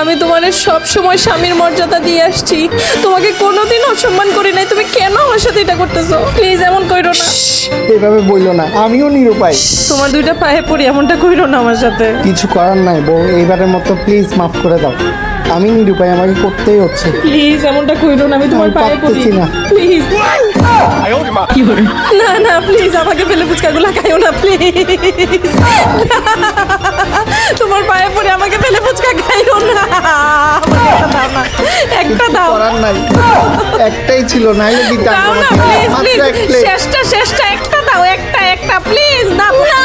আমি তোমার সব সময় স্বামীর মর্যাদা দিয়ে আসছি, তোমাকে কোনোদিন অসম্মান করি নাই, তুমি কেন আমার সাথে এটা করতেছো? প্লিজ এমন কইরো না। এভাবে বললো না, আমিও নিরুপায়। তোমার দুইটা পায়ে পড়ি, এমনটা কইরো না আমার সাথে। কিছু করার নাই বউ, এইবারের মতো প্লিজ মাফ করে দাও। আমি নিরুপায়, আমাকে করতেই হচ্ছে। প্লিজ এমনটা কইরো না, আমি তোমার আমি পায়ে পড়ি পারতেছি না। প্লিজ। না না প্লিজ, আমাকে ফেলে ফুচকাগুলো খাইও না প্লিজ। তোমার পায়ে পড়ে আমাকে ফেলে ফুচকা খাইও না। দাও না, একটা দাও। করার নাই, একটাই ছিল, নাইলে দিতাম দাও না তোমাকে। প্লিজ মাত্র প্লিজ, এক plate। শেষটা একটা দাও, একটা প্লিজ দাও না।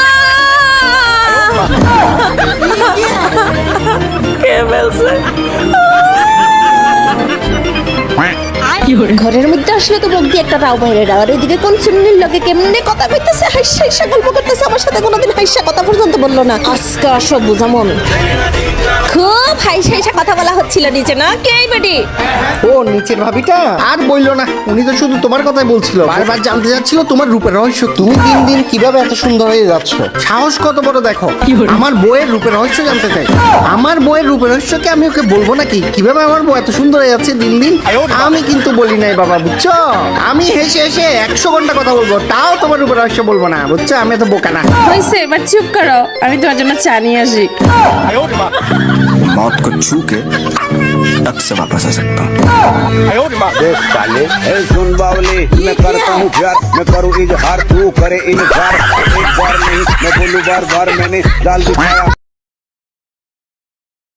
কে বলছে? ঘরের মধ্যে আসলে তো মুখ দিয়ে একটা রাও বাইরে রাও, আর ওইদিকে কোন সুন্নির লগে কেমনে কথা কইতেছে, হাইসা হাইসা গল্প করতেছে আমার সাথে, কোনোদিন হাইসা কথা পর্যন্ত বললো না। আজকে আসো বুঝামো আমি। খুব হাইসা হাইসা কথা বলা হচ্ছিল নিচে, না কে এই বেটি? ও নিচের ভাবিটা আর বললো না, উনি তো শুধু তোমার কথাই বলছিল, বারবার জানতে যাচ্ছিল তোমার রূপের রহস্য। তুমি দিন দিন কিভাবে এত সুন্দর হয়ে যাচ্ছ, সাহস কত বড় দেখো। আমার বউয়ের রূপের রহস্য জানতে চাই। আমার বউয়ের রূপের রহস্যকে আমি ওকে বলবো নাকি? কিভাবে আমার বউ এত সুন্দর হয়ে যাচ্ছে দিন দিন? আমি কিন্তু বলি নাই বাবা, বুঝছো? আমি হেসে হেসে 100 ঘন্টা কথা বলবো, তাও তোমার রূপের রহস্য বলবো না, বুঝছো? আমি এত বোকা না। হয়েছে, এবার চুপ করো, আমি তোমার জন্য চা নিয়ে আসি। मौत को छू के तब से वापस आ सकता हूँ। देख साले ए सुन बावली, मैं करता हूँ प्यार, मैं करूँ इजहार, तू करे इनकार। एक बार नहीं मैं बोलूँ बार बार, मैंने डाल दिखाया।